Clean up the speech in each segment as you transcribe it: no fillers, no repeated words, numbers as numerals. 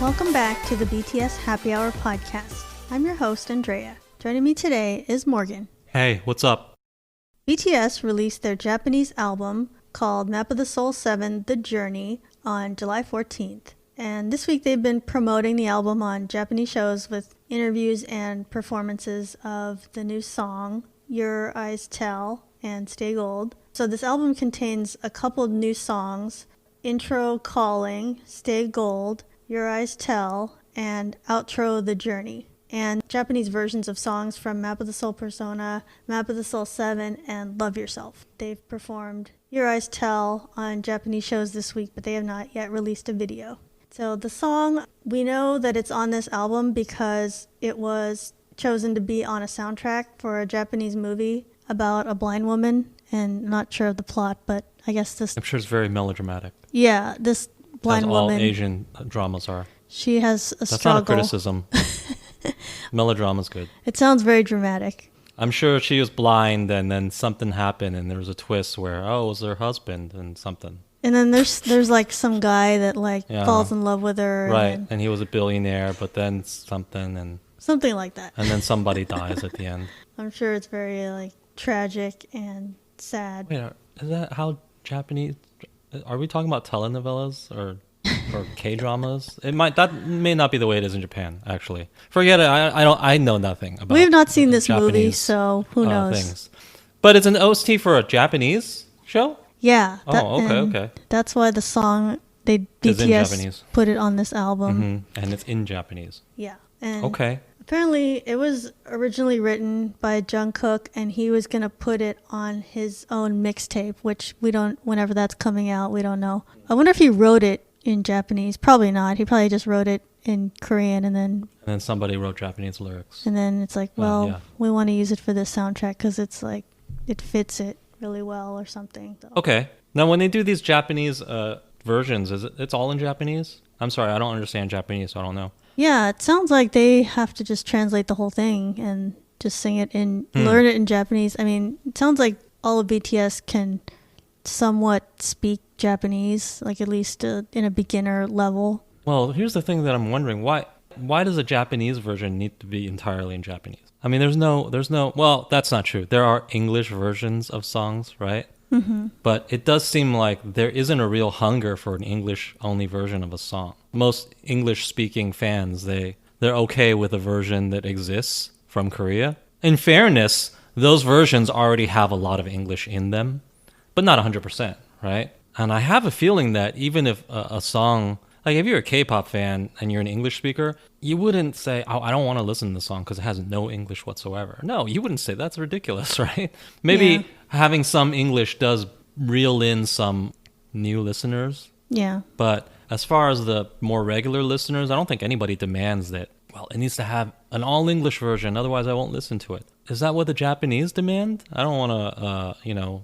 Welcome back to the BTS Happy Hour podcast. I'm your host, Andrea. Joining me today is Morgan. Hey, what's up? BTS released their Japanese album called Map of the Soul 7 The Journey on July 14th. And this week they've been promoting the album on Japanese shows with interviews and performances of the new song, Your Eyes Tell and Stay Gold. So this album contains a couple of new songs, Intro Calling, Stay Gold, Your Eyes Tell, and Outro The Journey. And Japanese versions of songs from Map of the Soul Persona, Map of the Soul 7, and Love Yourself. They've performed Your Eyes Tell on Japanese shows this week, but they have not yet released a video. So the song, we know that it's on this album because it was chosen to be on a soundtrack for a Japanese movie about a blind woman, and not sure of the plot, but I guess this... I'm sure it's very melodramatic. Yeah, this blind as woman... all Asian dramas are. She has a That's struggle. not a criticism. Melodrama's good. It sounds very dramatic. I'm sure she was blind and then something happened and there was a twist where, oh, it was her husband and something. And then there's like some guy that falls in love with her. Right, and he was a billionaire, but then something and... Something like that. And then somebody dies at the end. I'm sure it's very tragic and sad. Wait, is that how Japanese... Are we talking about telenovelas or K-dramas? That may not be the way it is in Japan, actually. Forget it. I know nothing about. We have not seen this Japanese, movie, so who knows? Things. But it's an OST for a Japanese show? Yeah. Oh, okay. That's why the song BTS put it on this album. Mm-hmm. And it's in Japanese. Yeah. And okay. Apparently, it was originally written by Jungkook, and he was going to put it on his own mixtape, which whenever that's coming out, we don't know. I wonder if he wrote it in Japanese. Probably not. He probably just wrote it in Korean, and then somebody wrote Japanese lyrics. And then it's like, we want to use it for this soundtrack because it's like, it fits it really well or something. So. Okay. Now, when they do these Japanese versions, it's all in Japanese? I'm sorry, I don't understand Japanese, so I don't know. Yeah, it sounds like they have to just translate the whole thing and just sing it learn it in Japanese. I mean, it sounds like all of BTS can somewhat speak Japanese, like at least in a beginner level. Well, here's the thing that I'm wondering. Why does a Japanese version need to be entirely in Japanese? I mean, there's no, well, that's not true. There are English versions of songs, right? Mm-hmm. But it does seem like there isn't a real hunger for an English-only version of a song. Most English-speaking fans, they're okay with a version that exists from Korea. In fairness, those versions already have a lot of English in them, but not 100%, right? And I have a feeling that even if a song... Like, if you're a K-pop fan and you're an English speaker, you wouldn't say, oh, I don't want to listen to the song because it has no English whatsoever. No, you wouldn't say that's ridiculous, right? Maybe having some English does reel in some new listeners. Yeah. But as far as the more regular listeners, I don't think anybody demands that, well, it needs to have an all-English version, otherwise I won't listen to it. Is that what the Japanese demand? I don't want to,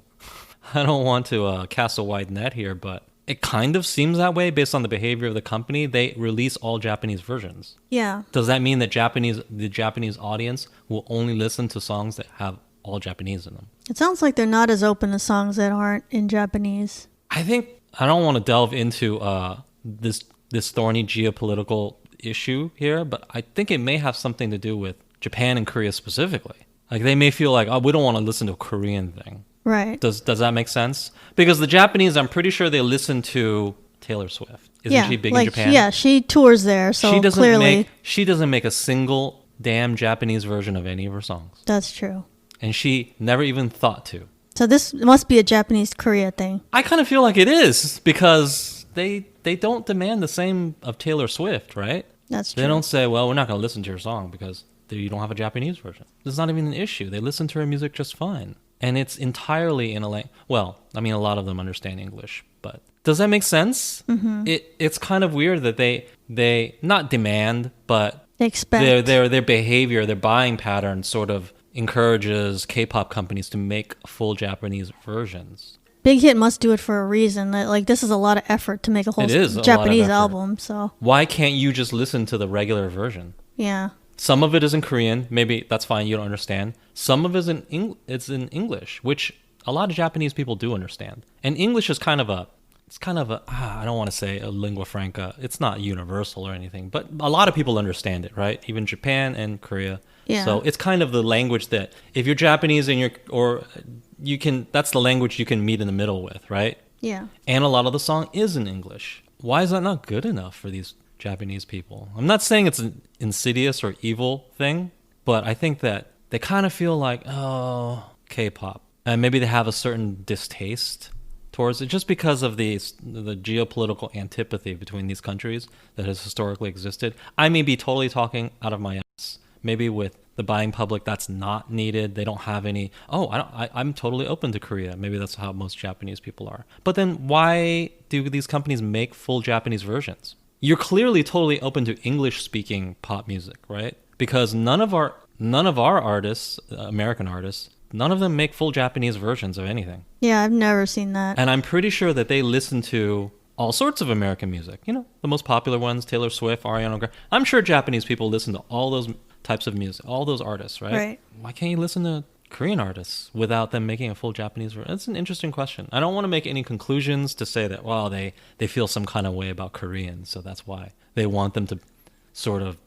I don't want to cast a wide net here, but... It kind of seems that way based on the behavior of the company. They release all Japanese versions. Yeah. Does that mean that the Japanese audience will only listen to songs that have all Japanese in them? It sounds like they're not as open to songs that aren't in Japanese. I don't want to delve into this thorny geopolitical issue here, but I think it may have something to do with Japan and Korea specifically. Like, they may feel like, oh, we don't want to listen to a Korean thing. Right. Does that make sense? Because the Japanese, I'm pretty sure they listen to Taylor Swift. Isn't she big in Japan? Yeah, she tours there, so she doesn't make a single damn Japanese version of any of her songs. That's true. And she never even thought to. So this must be a Japanese-Korea thing. I kind of feel like it is, because they don't demand the same of Taylor Swift, right? That's true. They don't say, well, we're not going to listen to your song because you don't have a Japanese version. It's not even an issue. They listen to her music just fine. And it's entirely in a language. Well, I mean, a lot of them understand English, but does that make sense? Mm-hmm. It's kind of weird that they not demand, but they expect their behavior, their buying pattern sort of encourages K-pop companies to make full Japanese versions. Big Hit must do it for a reason. Like, this is a lot of effort to make a whole Japanese album. So why can't you just listen to the regular version? Yeah. Some of it is in Korean. Maybe that's fine. You don't understand. Some of it it's in English, which a lot of Japanese people do understand. And English is kind of it's kind of I don't want to say a lingua franca. It's not universal or anything, but a lot of people understand it, right? Even Japan and Korea. Yeah. So it's kind of the language that if you're Japanese and that's the language you can meet in the middle with, right? Yeah. And a lot of the song is in English. Why is that not good enough for these Japanese people? I'm not saying it's an insidious or evil thing, but I think that they kind of feel like, oh, K-pop. And maybe they have a certain distaste towards it just because of the geopolitical antipathy between these countries that has historically existed. I may be totally talking out of my ass. Maybe with the buying public, that's not needed. They don't have any, I'm totally open to Korea. Maybe that's how most Japanese people are. But then why do these companies make full Japanese versions? You're clearly totally open to English-speaking pop music, right? Because none of our artists, American artists, none of them make full Japanese versions of anything. Yeah, I've never seen that. And I'm pretty sure that they listen to all sorts of American music. You know, the most popular ones, Taylor Swift, Ariana Grande. I'm sure Japanese people listen to all those types of music, all those artists, right? Right. Why can't you listen to Korean artists without them making a full Japanese version? That's an interesting question. I don't want to make any conclusions to say that, well, they feel some kind of way about Koreans, so that's why they want them to sort of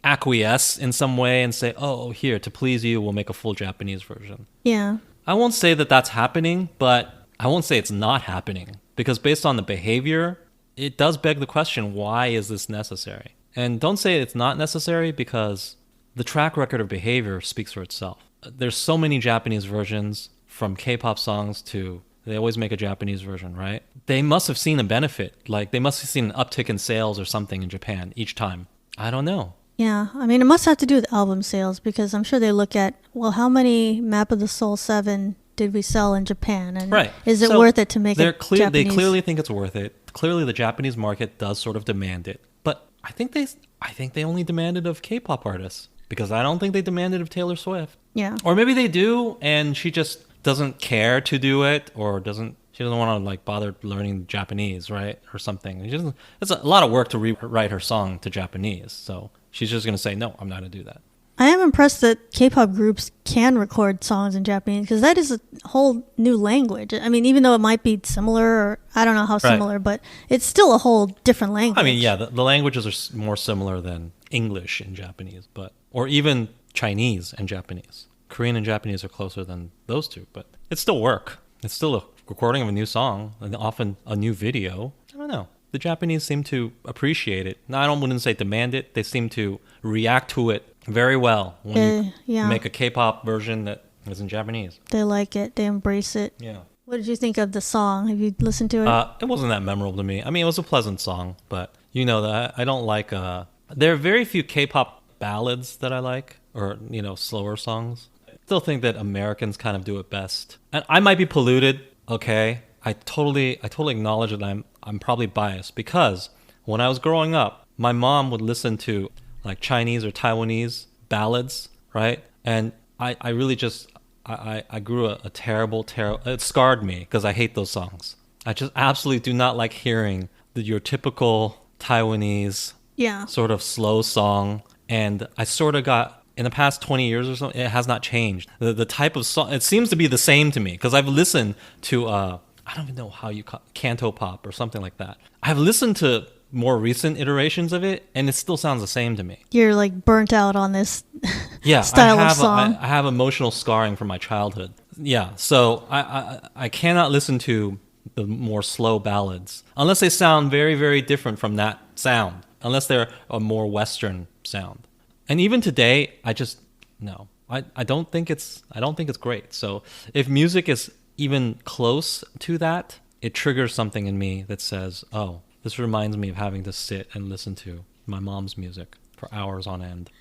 acquiesce in some way and say, oh, here, to please you, we'll make a full Japanese version. Yeah. I won't say that that's happening, but I won't say it's not happening. Because based on the behavior, it does beg the question, why is this necessary? And don't say it's not necessary because the track record of behavior speaks for itself. There's so many Japanese versions, from K-pop songs to they always make a Japanese version, right? They must have seen a benefit. Like they must have seen an uptick in sales or something in Japan each time. I don't know. Yeah, I mean, it must have to do with album sales because I'm sure they look at, well, how many Map of the Soul 7 did we sell in Japan? And right. Is it worth it to make it Japanese? They clearly think it's worth it. Clearly, the Japanese market does sort of demand it. But I think they only demanded of K-pop artists because I don't think they demanded of Taylor Swift. Yeah. Or maybe they do, and she just doesn't care to do it, or she doesn't want to like bother learning Japanese, right, or something. It's a lot of work to rewrite her song to Japanese, so she's just going to say, no, I'm not going to do that. I am impressed that K-pop groups can record songs in Japanese because that is a whole new language. I mean, even though it might be similar, or I don't know how similar, but it's still a whole different language. I mean, yeah, the languages are more similar than English and Japanese, or even Chinese and Japanese. Korean and Japanese are closer than those two, but it's still work. It's still a recording of a new song, and often a new video. I don't know. The Japanese seem to appreciate it. Now, I wouldn't say demand it. They seem to react to it very well when you make a K-pop version that is in Japanese. They like it. They embrace it. Yeah. What did you think of the song? Have you listened to it? It wasn't that memorable to me. I mean, it was a pleasant song, but you know that I don't like... there are very few K-pop ballads that I like, or, you know, slower songs. I still think that Americans kind of do it best. And I might be polluted, okay? I totally acknowledge that I'm probably biased because when I was growing up, my mom would listen to like Chinese or Taiwanese ballads, right? And I really just I grew a terrible it scarred me because I hate those songs. I just absolutely do not like hearing your typical Taiwanese sort of slow song. And I sort of got, in the past 20 years or so, it has not changed. The type of song, it seems to be the same to me because I've listened to I don't even know how you call it, canto pop or something like that. I've listened to more recent iterations of it, and it still sounds the same to me. You're like burnt out on this style of song. I have emotional scarring from my childhood. Yeah, so I cannot listen to the more slow ballads unless they sound very, very different from that sound, unless they're a more Western sound. And even today, I don't think it's great. So if music is even close to that, it triggers something in me that says, oh, this reminds me of having to sit and listen to my mom's music for hours on end.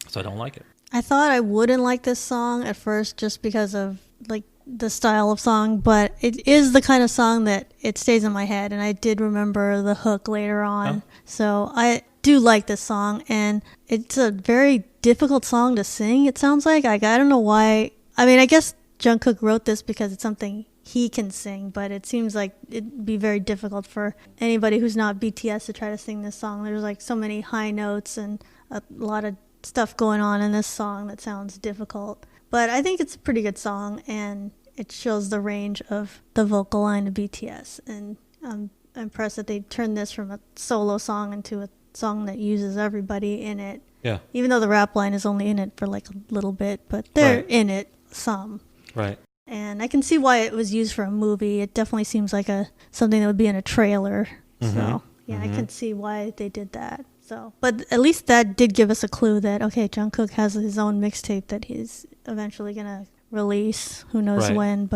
So I don't like it. I thought I wouldn't like this song at first just because of like the style of song, but it is the kind of song that it stays in my head, and I did remember the hook later on. Oh. So I do like this song, and it's a very difficult song to sing, it sounds like. I don't know why. I mean, I guess Jungkook wrote this because it's something he can sing, but it seems like it'd be very difficult for anybody who's not BTS to try to sing this song. There's like so many high notes and a lot of stuff going on in this song that sounds difficult. But I think it's a pretty good song, and it shows the range of the vocal line of BTS, and I'm impressed that they turned this from a solo song into a song that uses everybody in it. Yeah. Even though the rap line is only in it for like a little bit, but they're in it some. Right. And I can see why it was used for a movie. It definitely seems like something that would be in a trailer. So yeah, I can see why they did that. So, but at least that did give us a clue that, okay, Jungkook has his own mixtape that he's eventually gonna release. Who knows when,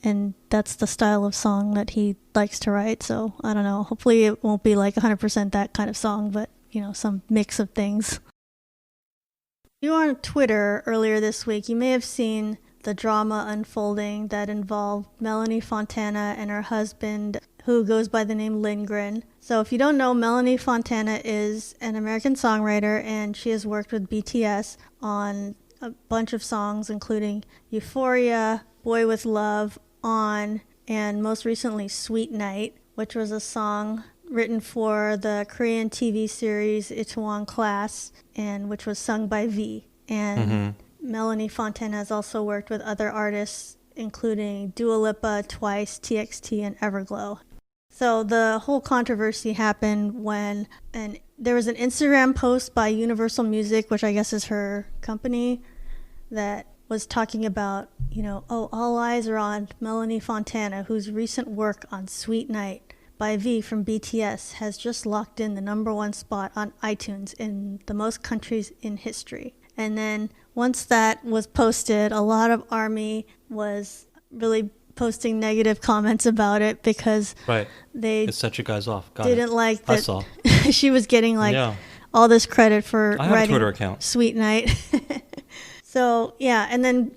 and that's the style of song that he likes to write. So I don't know. Hopefully it won't be like 100% that kind of song, but some mix of things. You were on Twitter earlier this week. You may have seen the drama unfolding that involved Melanie Fontana and her husband, who goes by the name Lindgren. So if you don't know, Melanie Fontana is an American songwriter, and she has worked with BTS on a bunch of songs, including Euphoria, Boy With Love, On, and most recently Sweet Night, which was a song written for the Korean TV series Itaewon Class, and which was sung by V. And Melanie Fontana has also worked with other artists, including Dua Lipa, Twice, TXT, and Everglow. So the whole controversy happened when there was an Instagram post by Universal Music, which I guess is her company, that was talking about, all eyes are on Melanie Fontana, whose recent work on Sweet Night by V from BTS has just locked in the #1 spot on iTunes in the most countries in history. And then once that was posted, a lot of ARMY was really posting negative comments about it because it set you guys off. Didn't like that she was getting all this credit for I have writing a Twitter account. Sweet Night. So yeah, and then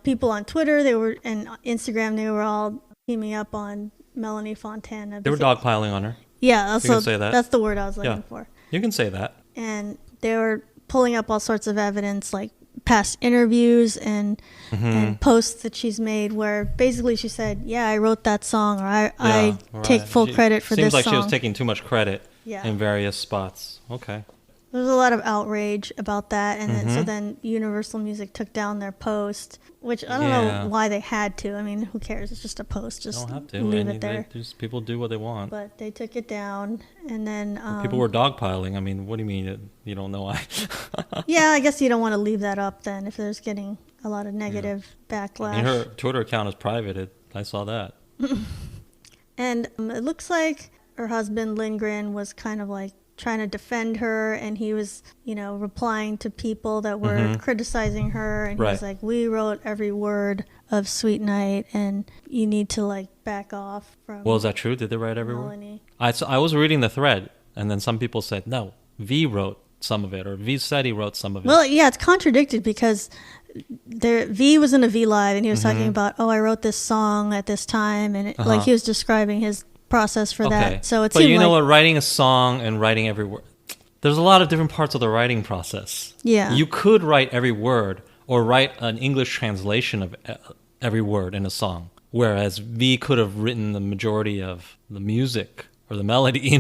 people on Twitter and Instagram, they were all teaming up on Melanie Fontana. They were dogpiling on her. Yeah, you can say that. That's the word I was looking for. You can say that. And they were pulling up all sorts of evidence, like past interviews and posts that she's made, where basically she said, "Yeah, I wrote that song," or "I take full credit for this song." Seems like she was taking too much credit in various spots. Okay. There's a lot of outrage about that, and so then Universal Music took down their post, which I don't know why they had to. I mean, who cares? It's just a post. Just don't have to. leave it there. People do what they want. But they took it down, and then people were dogpiling. I mean, what do you mean you don't know why? Yeah, I guess you don't want to leave that up then if there's getting a lot of negative backlash. I mean, her Twitter account is private. I saw that. And it looks like her husband Lindgren was kind of like trying to defend her, and he was replying to people that were criticizing her, and he was like, "We wrote every word of Sweet Night, and you need to back off from." Well, is that true? Did they write every Melanie. word? I was reading the thread, and then some people said no, V wrote some of it, or V said he wrote some of it. Well, yeah, it's contradicted because V was in a V Live, and he was talking about, I wrote this song at this time, and he was describing his process for that. So it's but you know what, writing a song and writing every word, there's a lot of different parts of the writing process. Yeah, you could write every word or write an English translation of every word in a song, whereas V could have written the majority of the music or the melody.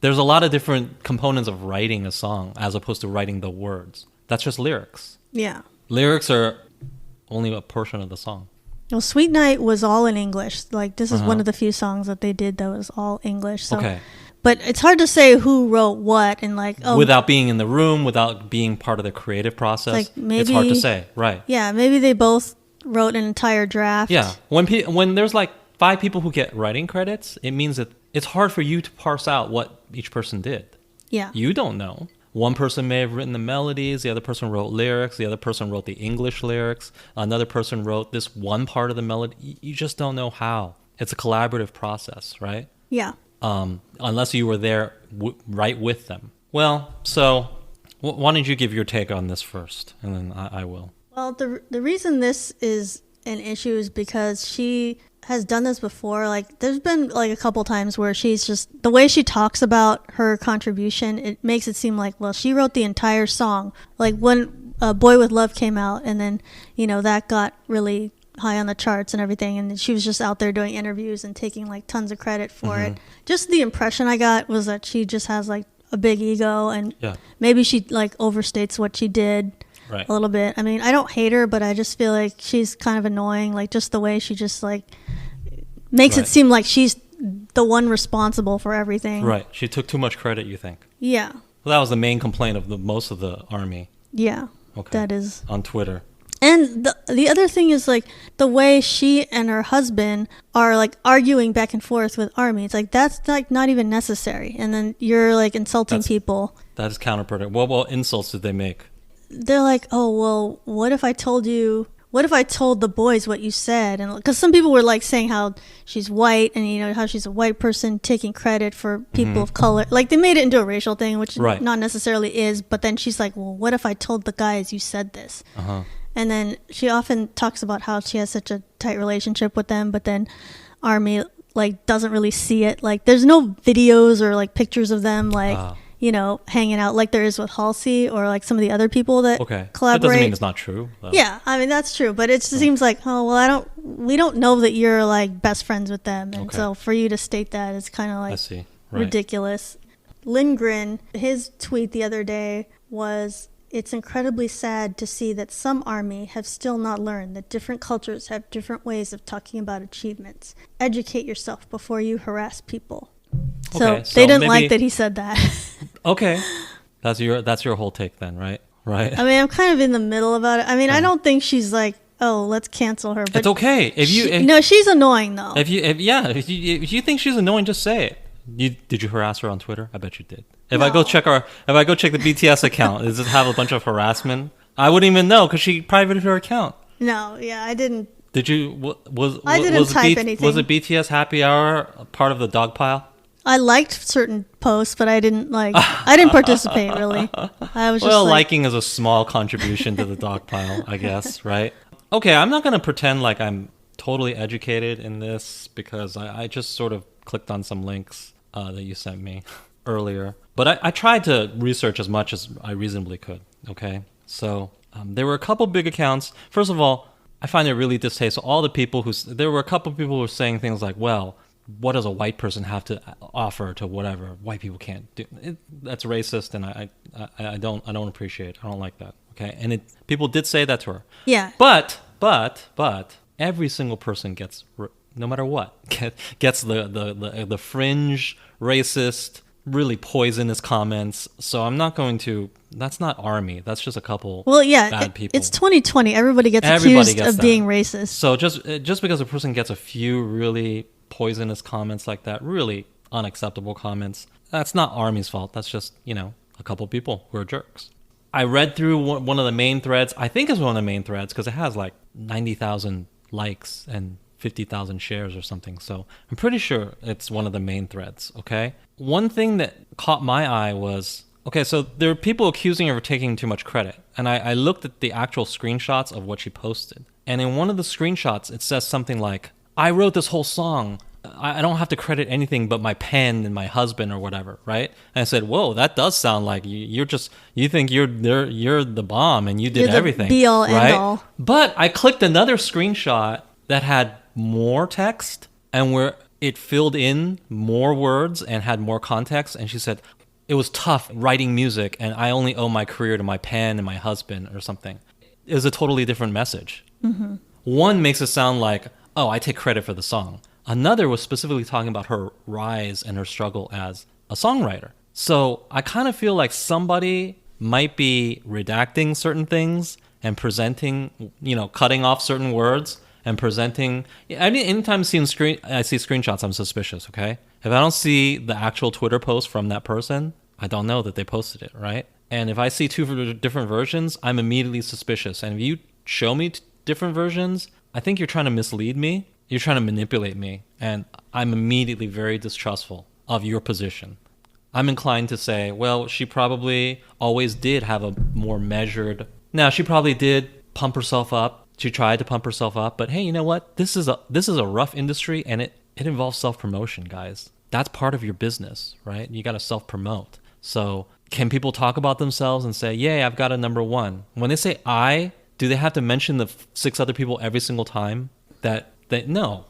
There's a lot of different components of writing a song as opposed to writing the words. That's just lyrics. Yeah, lyrics are only a portion of the song. Well, Sweet Night was all in English. This is one of the few songs that they did that was all English. So. Okay. But it's hard to say who wrote what and without being in the room, without being part of the creative process. It's hard to say, right? Yeah, maybe they both wrote an entire draft. Yeah, when there's 5 people who get writing credits, it means that it's hard for you to parse out what each person did. Yeah, you don't know. One person may have written the melodies, the other person wrote lyrics, the other person wrote the English lyrics, another person wrote this one part of the melody. You just don't know how. It's a collaborative process, right? Yeah. Unless you were there right with them. Well, so why don't you give your take on this first, and then I will. Well, the reason this is an issue is because she has done this before. There's been a couple times where she's just, the way she talks about her contribution, it makes it seem like, well, she wrote the entire song. When Boy With Love came out, and then that got really high on the charts and everything, and she was just out there doing interviews and taking tons of credit for it. Just the impression I got was that she just has a big ego, and maybe she overstates what she did. Right. A little bit. I mean, I don't hate her, but I just feel like she's kind of annoying. Just the way she just makes it seem like she's the one responsible for everything. Right. She took too much credit, you think? Yeah. Well, that was the main complaint of most of the army. Yeah. Okay. That is. On Twitter. And the other thing is like the way she and her husband are like arguing back and forth with army. It's like that's like not even necessary. And then you're like insulting people. That is counterproductive. What insults did they make? They're like, oh well, what if I told the boys what you said? And because some people were like saying how she's white and you know how she's a white person taking credit for people of color. Like they made it into a racial thing, which not necessarily is. But then she's like, well, what if I told the guys you said this? And then she often talks about how she has such a tight relationship with them, but then army like doesn't really see it. Like there's no videos or like pictures of them like you know hanging out like there is with Halsey or like some of the other people that collaborate. That doesn't mean it's not true, though. Yeah, I mean that's true, but it seems like we don't know that you're like best friends with them, and so for you to state that is kind of like ridiculous. Lindgren, his tweet the other day was, "It's incredibly sad to see that some army have still not learned that different cultures have different ways of talking about achievements. Educate yourself before you harass people." So they didn't like that he said that. Okay. That's your whole take then, right? Right. I mean, I'm kind of in the middle about it. I mean, I don't think she's like, oh, let's cancel her. But it's okay. No, she's annoying though. If you think she's annoying, just say it. Did you harass her on Twitter? I bet you did. If I go check the BTS account, does it have a bunch of harassment? I wouldn't even know because she privated her account. No, yeah, I didn't. Did you? I didn't type anything. Was it BTS Happy Hour part of the dog pile? I liked certain posts, but I didn't participate really. I was just liking is a small contribution to the dog pile, I guess, right? Okay, I'm not going to pretend like I'm totally educated in this because I just sort of clicked on some links that you sent me earlier. But I tried to research as much as I reasonably could, okay? So there were a couple big accounts. First of all, I find it really distasteful. There were a couple of people who were saying things like, well, what does a white person have to offer to whatever white people can't do? That's racist, and I don't appreciate it. I don't like that, okay? And people did say that to her. Yeah. But every single person gets, no matter what, gets the fringe, racist, really poisonous comments. So I'm not going to. That's not army. That's just a couple. Well, yeah, bad people. It's 2020. Everybody gets accused of being racist. So just because a person gets a few really poisonous comments like that, really unacceptable comments, that's not army's fault. That's just a couple people who are jerks. I read through one of the main threads. I think it's one of the main threads because it has like 90,000 likes and 50,000 shares or something. So I'm pretty sure it's one of the main threads, okay? One thing that caught my eye was, okay, so there are people accusing her of taking too much credit. And I looked at the actual screenshots of what she posted. And in one of the screenshots, it says something like, I wrote this whole song. I don't have to credit anything but my pen and my husband or whatever, right? And I said, whoa, that does sound like you think you're the bomb and you did everything. Be all, right? end all. But I clicked another screenshot that had more text and where it filled in more words and had more context. And she said, it was tough writing music and I only owe my career to my pen and my husband or something. It was a totally different message. Mm-hmm. One makes it sound like, oh, I take credit for the song. Another was specifically talking about her rise and her struggle as a songwriter. So I kind of feel like somebody might be redacting certain things and presenting, cutting off certain words and presenting. I mean, anytime I see screenshots, I'm suspicious, okay? If I don't see the actual Twitter post from that person, I don't know that they posted it, right? And if I see two different versions, I'm immediately suspicious. And if you show me different versions, I think you're trying to mislead me. You're trying to manipulate me. And I'm immediately very distrustful of your position. I'm inclined to say, well, she probably always did have a more measured... Now, she probably did pump herself up. She tried to pump herself up. But hey, you know what? This is a rough industry, and it involves self-promotion, guys. That's part of your business, right? You got to self-promote. So can people talk about themselves and say, yay, I've got a number one? When they say I, do they have to mention the 6 other people every single time? No.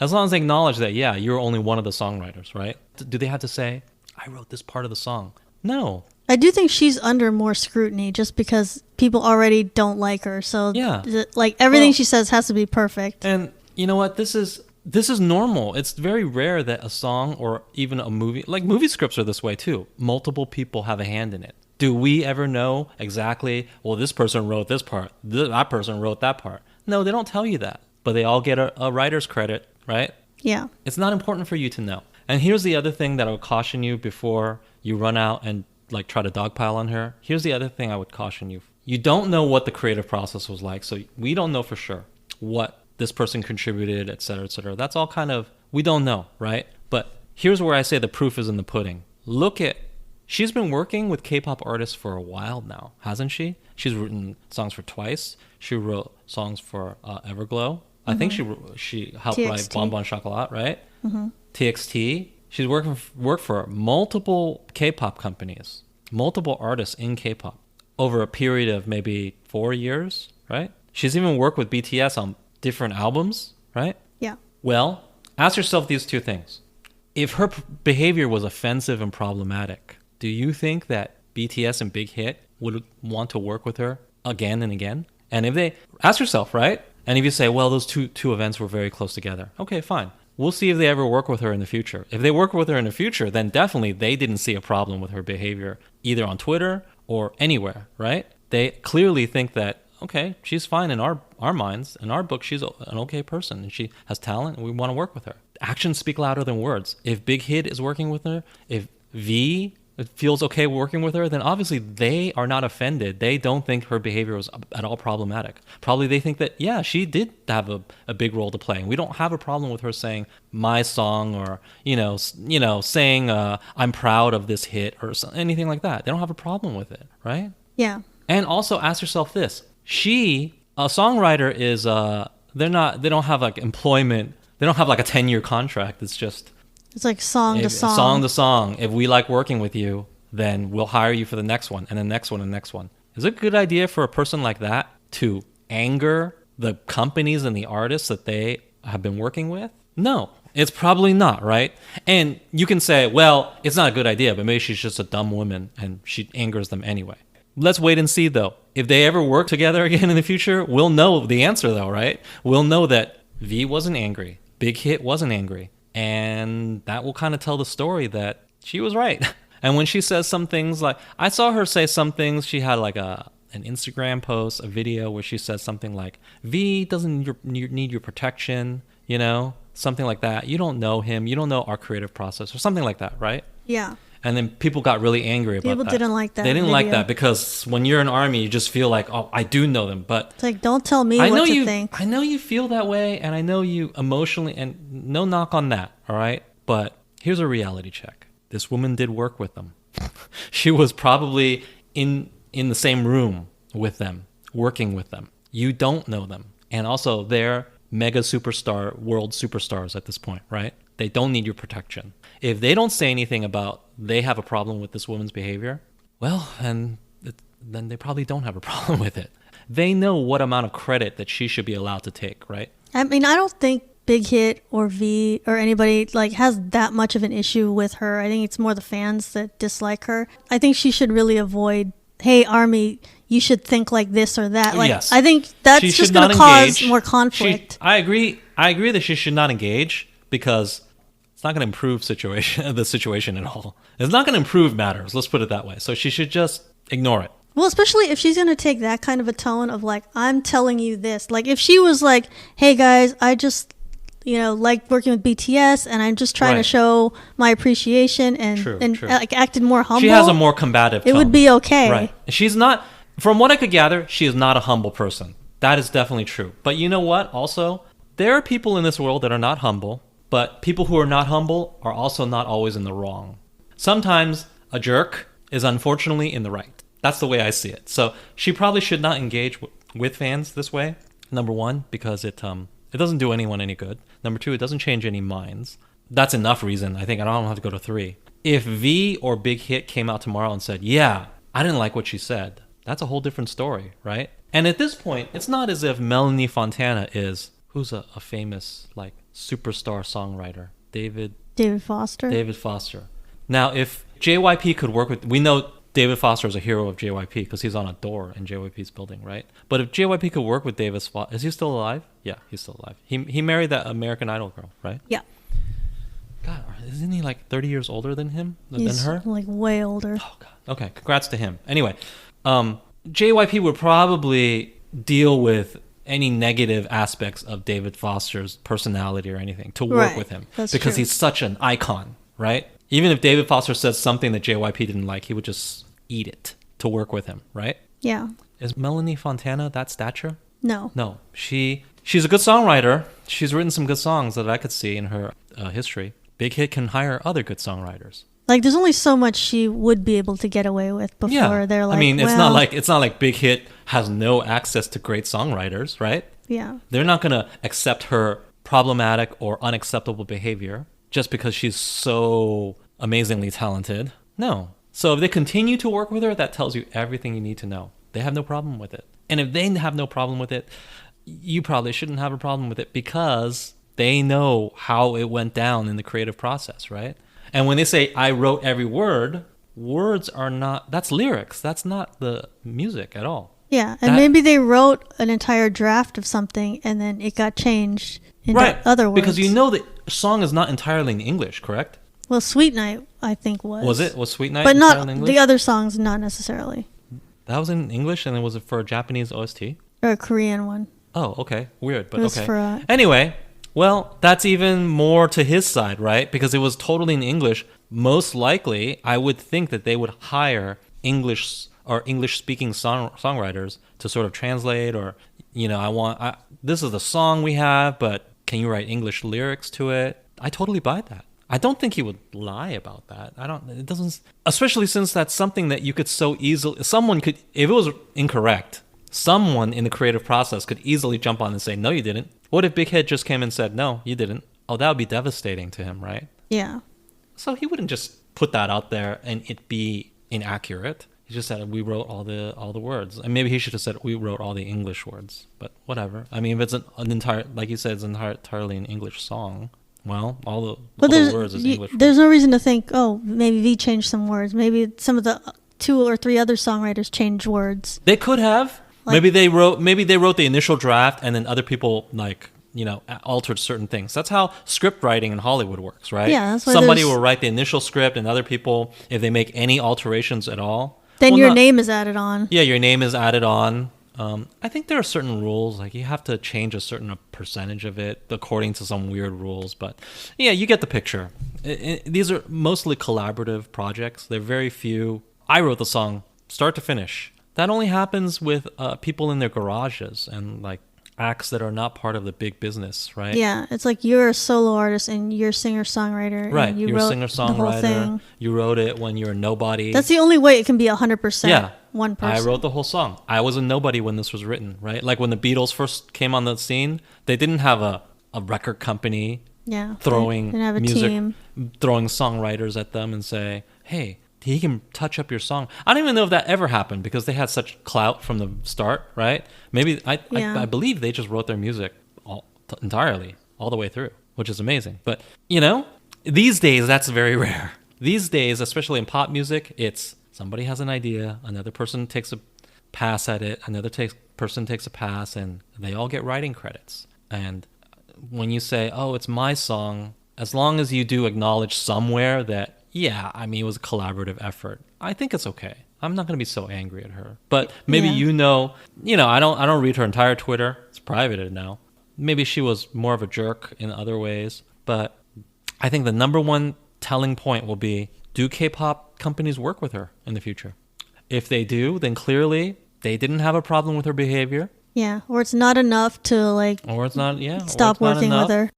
As long as they acknowledge that, yeah, you're only one of the songwriters, right? Do they have to say, I wrote this part of the song? No. I do think she's under more scrutiny just because people already don't like her. So, yeah. Like, everything she says has to be perfect. And you know what? This is this is normal. It's very rare that a song or even a movie, like movie scripts are this way too. Multiple people have a hand in it. Do we ever know exactly, well, this person wrote this part, that person wrote that part? No, they don't tell you that. But they all get a writer's credit, right? Yeah. It's not important for you to know. And here's the other thing that I would caution you before you run out and like try to dogpile on her. Here's the other thing I would caution you. You don't know what the creative process was like. So we don't know for sure what this person contributed, et cetera, et cetera. That's all kind of, we don't know, right? But here's where I say the proof is in the pudding. Look at, she's been working with K-pop artists for a while now, hasn't she? She's written songs for Twice. She wrote songs for Everglow. I think she helped TXT. write Bon Bon Chocolat, right? Mm-hmm. TXT. She's worked for multiple K-pop companies, multiple artists in K-pop over a period of maybe 4 years, right? She's even worked with BTS on different albums, right? Yeah. Well, ask yourself these two things. If her behavior was offensive and problematic, do you think that BTS and Big Hit would want to work with her again and again? And if they, ask yourself, right? And if you say, well, those two events were very close together. Okay, fine. We'll see if they ever work with her in the future. If they work with her in the future, then definitely they didn't see a problem with her behavior, either on Twitter or anywhere, right? They clearly think that, okay, she's fine in our minds. In our book, she's an okay person and she has talent and we want to work with her. Actions speak louder than words. If Big Hit is working with her, if V feels okay working with her, then obviously they are not offended. They don't think her behavior was at all problematic. Probably they think that, yeah, she did have a big role to play. And we don't have a problem with her saying my song or, saying I'm proud of this hit or anything like that. They don't have a problem with it, right? Yeah. And also ask yourself this. A songwriter is, they don't have like employment. They don't have like a 10-year contract. It's just, it's like song to song. Song to song. If we like working with you, then we'll hire you for the next one and the next one and the next one. Is it a good idea for a person like that to anger the companies and the artists that they have been working with? No, it's probably not, right? And you can say, well, it's not a good idea, but maybe she's just a dumb woman and she angers them anyway. Let's wait and see, though. If they ever work together again in the future, we'll know the answer, though, right? We'll know that V wasn't angry. Big Hit wasn't angry. And that will kind of tell the story that she was right. And when she says some things like, I saw her say some things, she had like an Instagram post, a video where she says something like, V doesn't need your protection, something like that. You don't know him. You don't know our creative process or something like that, right? Yeah. And then people got really angry about that. People didn't like that. They didn't video. like that because when you're in Army, you just feel like, oh, I do know them. But it's like, don't tell me what to think. I know you feel that way, and I know you emotionally, and no knock on that, all right? But here's a reality check. This woman did work with them. She was probably in the same room with them, working with them. You don't know them. And also, they're mega superstar, world superstars at this point, right? They don't need your protection. If they don't say anything about they have a problem with this woman's behavior, well, then they probably don't have a problem with it. They know what amount of credit that she should be allowed to take, right? I mean, I don't think Big Hit or V or anybody has that much of an issue with her. I think it's more the fans that dislike her. I think she should really avoid, hey, Army, you should think like this or that. Yes. I think that's just going to cause more conflict. I agree that she should not engage because it's not going to improve the situation at all. It's not going to improve matters. Let's put it that way. So she should just ignore it. Well, especially if she's going to take that kind of a tone of I'm telling you this. If she was like, hey guys, I just, like working with BTS and I'm just trying to show my appreciation and True. Acted more humble. She has a more combative tone. It would be okay. Right. She's not, from what I could gather, she is not a humble person. That is definitely true. But you know what? Also, there are people in this world that are not humble. But people who are not humble are also not always in the wrong. Sometimes a jerk is unfortunately in the right. That's the way I see it. So she probably should not engage with fans this way. Number one, because it doesn't do anyone any good. Number two, it doesn't change any minds. That's enough reason. I think I don't have to go to 3. If V or Big Hit came out tomorrow and said, yeah, I didn't like what she said, that's a whole different story, right? And at this point, it's not as if Melanie Fontana is, who's a famous, superstar songwriter, David Foster. Now, if JYP could work with, we know David Foster is a hero of JYP because he's on a door in JYP's building, right? But if JYP could work with David Foster, is he still alive? Yeah, he's still alive. He married that American Idol girl, right? Yeah. God, isn't he like 30 years older than him? He's than her? like way older. Oh, God. Okay, congrats to him. Anyway, JYP would probably deal with any negative aspects of David Foster's personality or anything to work with him. That's because true. he's such an icon, right? Even if David Foster says something that JYP didn't like, he would just eat it to work with him, right? Yeah. Is Melanie Fontana that stature? No. No. She's a good songwriter. She's written some good songs that I could see in her history. Big Hit can hire other good songwriters. Like, there's only so much she would be able to get away with before they're like, I mean, it's not like Big Hit has no access to great songwriters, right? Yeah. They're not going to accept her problematic or unacceptable behavior just because she's so amazingly talented. No. So if they continue to work with her, that tells you everything you need to know. They have no problem with it. And if they have no problem with it, you probably shouldn't have a problem with it because they know how it went down in the creative process, right? And when they say, I wrote every word, words are not, that's lyrics. That's not the music at all. Yeah, and maybe they wrote an entire draft of something and then it got changed into other words. Because you know the song is not entirely in English, correct? Well, Sweet Night, I think was. Was it? Was Sweet Night but entirely in not English? the other songs, not necessarily. That was in English, and then was it for a Japanese OST? Or a Korean one. Oh, okay. Weird, but It was okay. for, Anyway, well, that's even more to his side, right? Because it was totally in English. Most likely, I would think that they would hire English or English-speaking songwriters to sort of translate, or, you know, this is the song we have, but can you write English lyrics to it? I totally buy that. I don't think he would lie about that. It doesn't, especially since that's something that you could so easily, someone could, if it was incorrect, someone in the creative process could easily jump on and say, no, you didn't. What if Big Hit just came and said, no, you didn't? Oh, that would be devastating to him, right? Yeah. So he wouldn't just put that out there and it be inaccurate. He just said, we wrote all the words. And maybe he should have said, we wrote all the English words. But whatever. I mean, if it's an entire, like you said, it's entirely an English song, well, all the words is English. There's no reason to think, oh, maybe V changed some words. Maybe some of the 2 or 3 other songwriters changed words. They could have. Like, maybe they wrote the initial draft and then other people, like, you know, altered certain things. That's how script writing in Hollywood works, right? Yeah, that's why somebody will write the initial script and other people, if they make any alterations at all, then your name is added on. Yeah, your name is added on. I think there are certain rules, like you have to change a certain percentage of it according to some weird rules. But yeah, you get the picture. These are mostly collaborative projects. They're very few. I wrote the song start to finish. That only happens with people in their garages and like acts that are not part of the big business, right? Yeah, it's like you're a solo artist and you're a singer-songwriter. Right, and you're a singer-songwriter. You wrote it when you're a nobody. That's the only way it can be 100% one person. I wrote the whole song. I was a nobody when this was written, right? Like when the Beatles first came on the scene, they didn't have a record company throwing didn't have a music, team. throwing songwriters at them and say, hey, he can touch up your song. I don't even know if that ever happened because they had such clout from the start, right? Maybe I believe they just wrote their music entirely, all the way through, which is amazing. But, you know, these days, that's very rare. These days, especially in pop music, it's somebody has an idea, another person takes a pass at it, person takes a pass, and they all get writing credits. And when you say, oh, it's my song, as long as you do acknowledge somewhere that, yeah, I mean, it was a collaborative effort, I think it's okay. I'm not going to be so angry at her. But maybe I don't read her entire Twitter. It's private now. Maybe she was more of a jerk in other ways. But I think the number one telling point will be, do K-pop companies work with her in the future? If they do, then clearly they didn't have a problem with her behavior. Yeah, or it's not enough to stop working with her.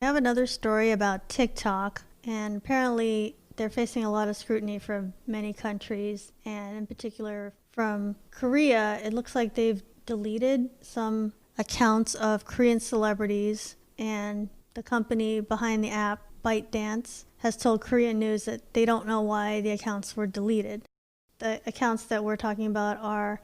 I have another story about TikTok, and apparently they're facing a lot of scrutiny from many countries, and in particular from Korea. It looks like they've deleted some accounts of Korean celebrities, and the company behind the app, ByteDance, has told Korean News that they don't know why the accounts were deleted. The accounts that we're talking about are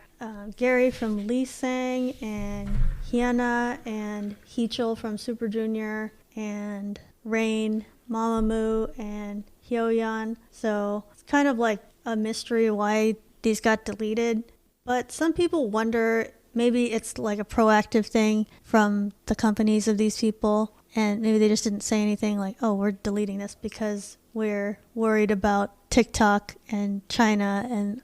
Gary from Lee Sang, and Hyuna and Heechul from Super Junior, and Rain, Mamamoo, and Hyoyeon. So it's kind of like a mystery why these got deleted. But some people wonder maybe it's like a proactive thing from the companies of these people. And maybe they just didn't say anything like, oh, we're deleting this because we're worried about TikTok and China and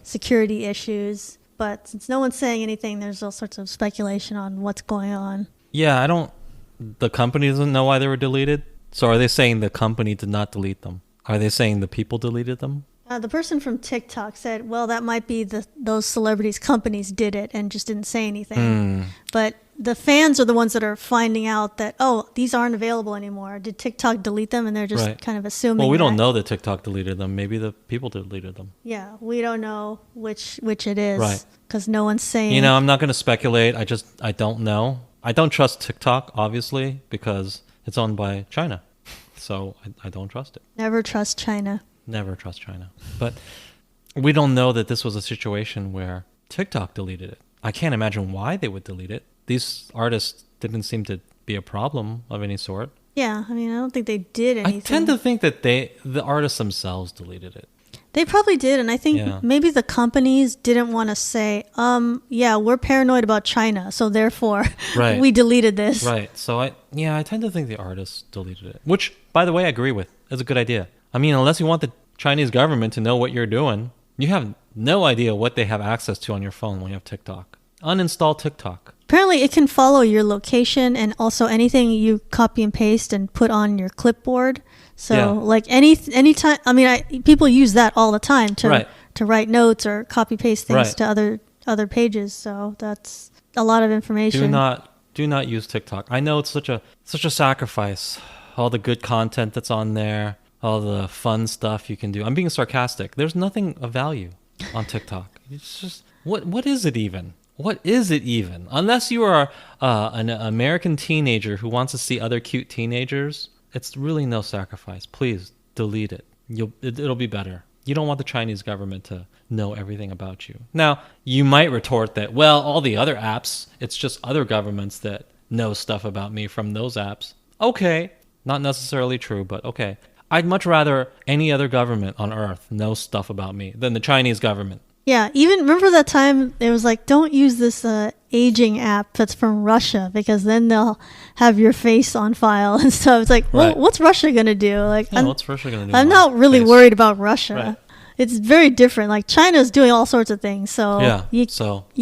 security issues. But since no one's saying anything, there's all sorts of speculation on what's going on. Yeah, the company doesn't know why they were deleted. So are they saying the company did not delete them? Are they saying the people deleted them? The person from TikTok said, well, that might be those celebrities' companies did it and just didn't say anything. But the fans are the ones that are finding out that, oh, these aren't available anymore. Did TikTok delete them? And they're just kind of assuming. Well, we don't know that TikTok deleted them. Maybe the people deleted them. Yeah, we don't know which it is. Right. Because no one's saying. You know, I'm not going to speculate. I don't know. I don't trust TikTok, obviously, because it's owned by China. So I don't trust it. Never trust China. Never trust China. But we don't know that this was a situation where TikTok deleted it. I can't imagine why they would delete it. These artists didn't seem to be a problem of any sort. Yeah, I mean, I don't think they did anything. I tend to think that the artists themselves deleted it. They probably did, and I think maybe the companies didn't want to say, yeah, we're paranoid about China, so therefore we deleted this. Right. So I tend to think the artists deleted it, which, by the way, I agree with. It's a good idea. I mean, unless you want the Chinese government to know what you're doing, you have no idea what they have access to on your phone when you have TikTok. Uninstall TikTok. Apparently, it can follow your location and also anything you copy and paste and put on your clipboard. So, like anytime, I mean, people use that all the time to write notes or copy paste things to other pages. So that's a lot of information. Do not use TikTok. I know it's such a sacrifice. All the good content that's on there, all the fun stuff you can do. I'm being sarcastic. There's nothing of value on TikTok. It's just what is it even? What is it even? Unless you are an American teenager who wants to see other cute teenagers, it's really no sacrifice. Please delete it. It'll be better. You don't want the Chinese government to know everything about you. Now, you might retort that, well, all the other apps, it's just other governments that know stuff about me from those apps. Okay, not necessarily true, but okay. I'd much rather any other government on earth know stuff about me than the Chinese government. Yeah, even remember that time it was like, don't use this aging app that's from Russia because then they'll have your face on file and stuff. It's like, well, what's Russia going to do? Like, what's Russia going to do? I'm not really worried about Russia. Right. It's very different. Like, China's doing all sorts of things, so you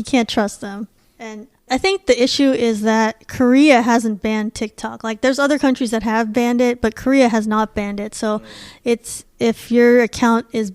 can't trust them. And I think the issue is that Korea hasn't banned TikTok. Like, there's other countries that have banned it, but Korea has not banned it. So it's if your account is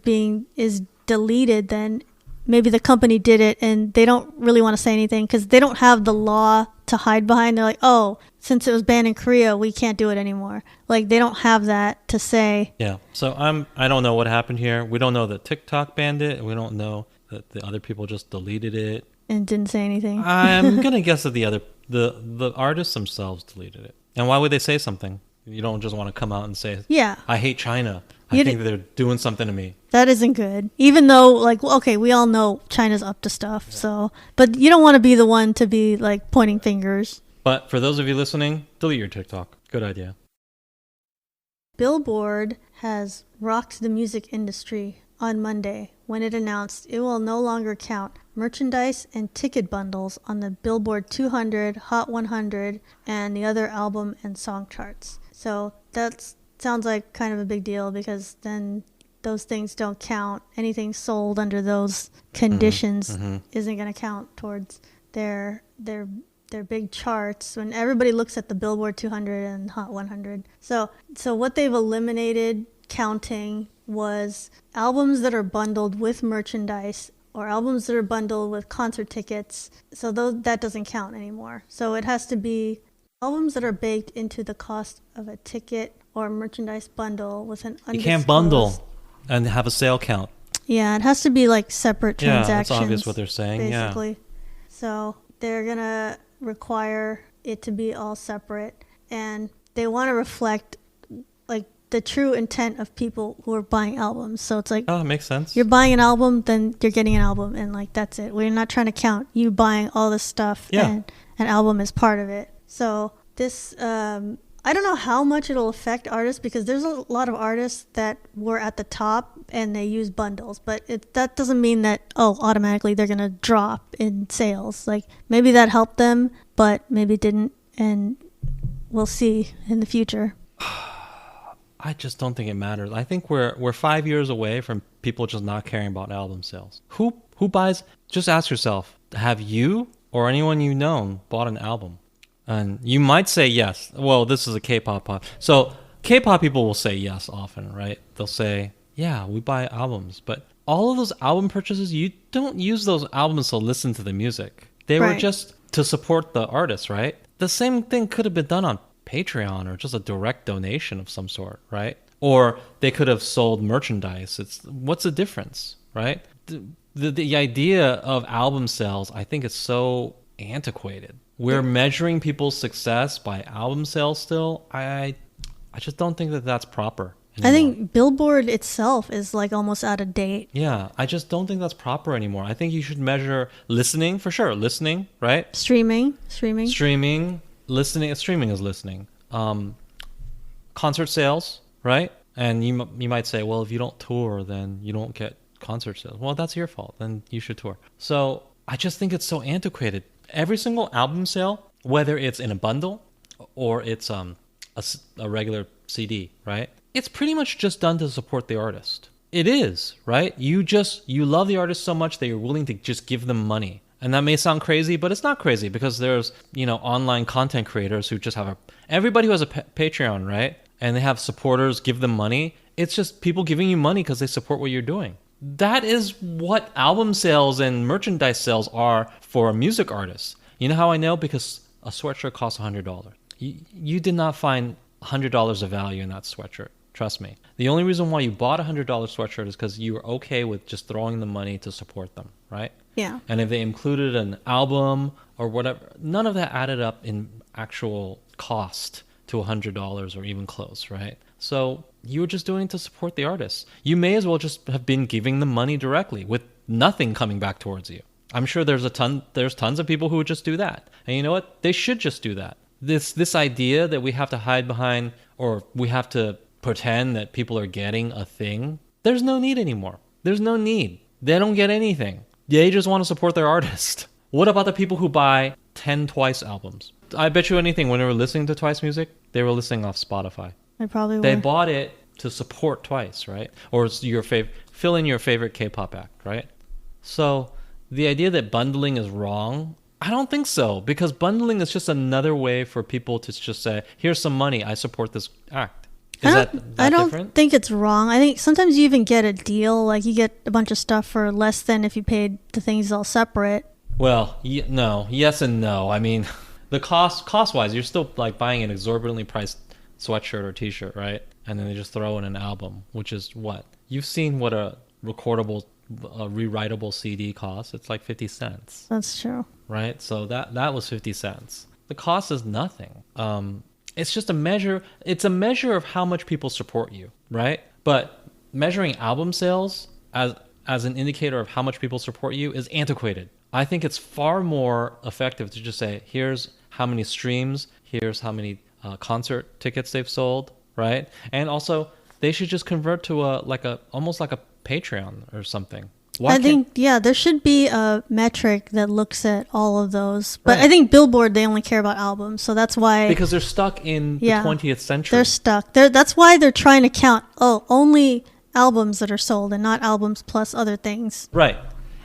deleted, then maybe the company did it and they don't really want to say anything because they don't have the law to hide behind. They're like, oh, since it was banned in Korea, we can't do it anymore. Like, they don't have that to say. Yeah. So I don't know what happened here. We don't know that TikTok banned it. We don't know that the other people just deleted it and didn't say anything. I'm gonna guess that the artists themselves deleted it. And why would they say something? You don't just want to come out and say, yeah, I hate China. I think they're doing something to me. That isn't good. Even though, like, okay, we all know China's up to stuff. Yeah. So, but you don't want to be the one to be like pointing fingers. But for those of you listening, delete your TikTok. Good idea. Billboard has rocked the music industry on Monday when it announced it will no longer count merchandise and ticket bundles on the Billboard 200, Hot 100, and the other album and song charts. So that sounds like kind of a big deal because then those things don't count. Anything sold under those conditions isn't going to count towards their big charts when everybody looks at the Billboard 200 and Hot 100. So what they've eliminated counting was albums that are bundled with merchandise or albums that are bundled with concert tickets. So that doesn't count anymore. So it has to be albums that are baked into the cost of a ticket or merchandise bundle with an undisclosed... You can't bundle and have a sale count. Yeah, it has to be like separate transactions. Yeah, that's obvious what they're saying, basically. Yeah. So they're going to require it to be all separate, and they want to reflect like the true intent of people who are buying albums. So it's like, oh, it makes sense. You're buying an album, then you're getting an album, and like that's it. We're not trying to count you buying all this stuff, and an album is part of it. So this I don't know how much it'll affect artists because there's a lot of artists that were at the top and they use bundles, but that doesn't mean that, automatically they're going to drop in sales. Like maybe that helped them, but maybe it didn't, and we'll see in the future. I just don't think it matters. I think we're 5 years away from people just not caring about album sales. Who buys? Just ask yourself, have you or anyone you know bought an album? And you might say yes. Well, this is a K-pop pod. So K-pop people will say yes often, right? They'll say, yeah, we buy albums. But all of those album purchases, you don't use those albums to listen to the music. They were just to support the artist, right? The same thing could have been done on Patreon or just a direct donation of some sort, right? Or they could have sold merchandise. What's the difference, right? The idea of album sales, I think it's so antiquated. We're measuring people's success by album sales still. I just don't think that that's proper anymore. I think Billboard itself is like almost out of date. Yeah, I just don't think that's proper anymore. I think you should measure listening, for sure. Listening, right? Streaming. Listening, streaming is listening. Concert sales, right? And you might say, well, if you don't tour, then you don't get concert sales. Well, that's your fault. Then you should tour. So I just think it's so antiquated. Every single album sale, whether it's in a bundle or it's a regular CD, right? It's pretty much just done to support the artist. It is, right? You love the artist so much that you're willing to just give them money. And that may sound crazy, but it's not crazy because there's, online content creators who just have everybody who has a Patreon, right? And they have supporters give them money. It's just people giving you money because they support what you're doing. That is what album sales and merchandise sales are for a music artist. You know how I know? Because a sweatshirt costs $100. You did not find $100 of value in that sweatshirt. Trust me. The only reason why you bought a $100 sweatshirt is because you were okay with just throwing the money to support them, right? Yeah. And if they included an album or whatever, none of that added up in actual cost to $100 or even close, right? So you were just doing it to support the artists. You may as well just have been giving them money directly with nothing coming back towards you. I'm sure there's tons of people who would just do that. And you know what? They should just do that. This idea that we have to hide behind or we have to pretend that people are getting a thing, there's no need anymore. There's no need. They don't get anything. They just want to support their artist. What about the people who buy 10 Twice albums? I bet you anything, when they were listening to Twice music, they were listening off Spotify. They probably were. They bought it to support Twice, right? Or it's fill in your favorite K-pop act, right? So the idea that bundling is wrong, I don't think so, because bundling is just another way for people to just say, here's some money, I support this act. I don't think it's wrong. I think sometimes you even get a deal, like you get a bunch of stuff for less than if you paid the things all separate. Well, no, yes and no. I mean, the cost-wise, you're still like buying an exorbitantly priced sweatshirt or t-shirt, right? And then they just throw in an album, which is what? You've seen what a recordable, rewritable CD costs. It's like 50 cents. That's true. Right? So that was 50 cents. The cost is nothing. It's just a measure. It's a measure of how much people support you, right? But measuring album sales as an indicator of how much people support you is antiquated. I think it's far more effective to just say, here's how many streams, here's how many concert tickets they've sold, right? And also, they should just convert to almost like a Patreon or something. I think, there should be a metric that looks at all of those. But right. I think Billboard, they only care about albums. So that's why... Because they're stuck in the 20th century. They're stuck. That's why they're trying to count, only albums that are sold and not albums plus other things. Right.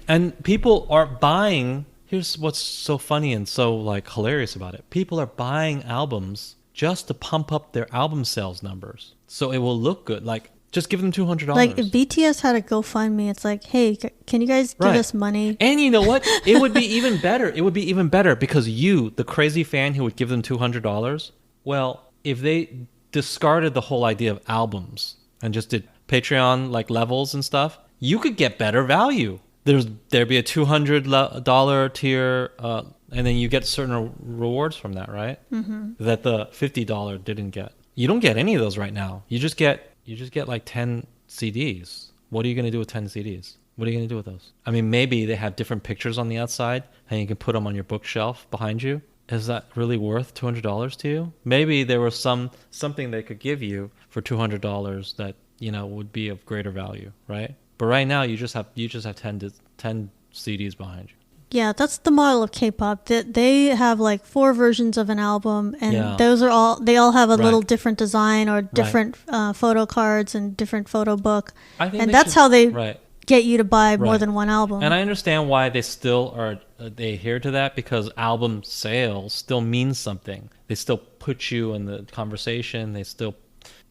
And people are buying... Here's what's so funny and so hilarious about it. People are buying albums just to pump up their album sales numbers. So it will look good. Just give them $200. Like if BTS had a GoFundMe, it's like, hey, can you guys give us money? And you know what? It would be even better. It would be even better because you, the crazy fan who would give them $200, well, if they discarded the whole idea of albums and just did Patreon levels and stuff, you could get better value. There'd be a $200 tier, and then you get certain rewards from that, right? Mm-hmm. That the $50 didn't get. You don't get any of those right now. You just get 10 CDs. What are you going to do with 10 CDs? What are you going to do with those? I mean, maybe they have different pictures on the outside and you can put them on your bookshelf behind you. is that really worth $200 to you? Maybe there was something they could give you for $200 that, would be of greater value, right? But right now you just have 10 CDs behind you. Yeah, that's the model of K-pop. They have like 4 versions of an album, and they all have a little different design or different photo cards and different photo book. And that's how they get you to buy more than one album. And I understand why they still they adhere to that, because album sales still means something. They still put you in the conversation. They still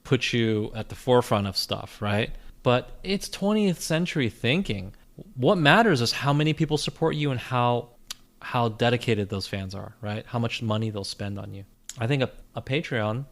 put you at the forefront of stuff, right? But it's 20th century thinking. What matters is how many people support you and how dedicated those fans are, right? How much money they'll spend on you. I think a Patreon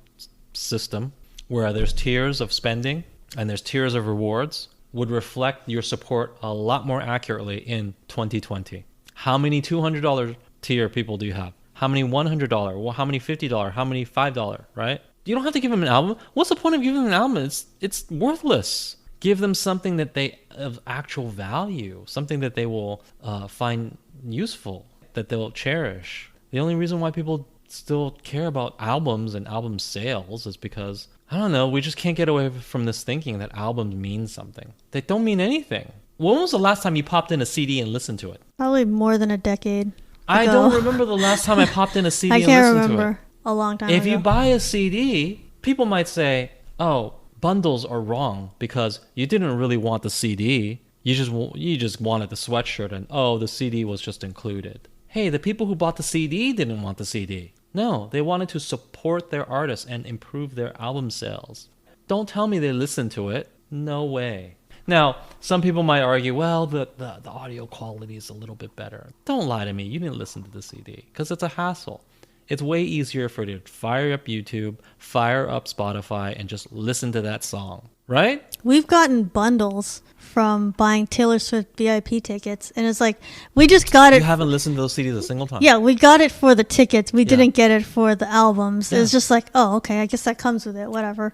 system where there's tiers of spending and there's tiers of rewards would reflect your support a lot more accurately in 2020. How many $200 tier people do you have? How many $100? Well, how many $50? How many $5? Right? You don't have to give them an album. What's the point of giving them an album? It's worthless. Give them something that they of actual value, something that they will find useful, that they'll cherish. The only reason why people still care about albums and album sales is because, I don't know, we just can't get away from this thinking that albums mean something. They don't mean anything. When was the last time you popped in a CD and listened to it? Probably more than a decade ago. I don't remember the last time I popped in a CD and listened to it. I can't remember. A long time ago. If you buy a CD, people might say, oh, bundles are wrong because you didn't really want the CD. You just wanted the sweatshirt, and the CD was just included. Hey, the people who bought the CD didn't want the CD. No, they wanted to support their artists and improve their album sales. Don't tell me they listened to it. No way. Now, some people might argue, well, the audio quality is a little bit better. Don't lie to me. You didn't listen to the CD because it's a hassle. It's way easier for you to fire up YouTube, fire up Spotify, and just listen to that song, right? We've gotten bundles from buying Taylor Swift VIP tickets, and it's like, we just got it. You haven't listened to those CDs a single time. Yeah, we got it for the tickets. We didn't get it for the albums. Yeah. It's just like, oh, okay, I guess that comes with it, whatever.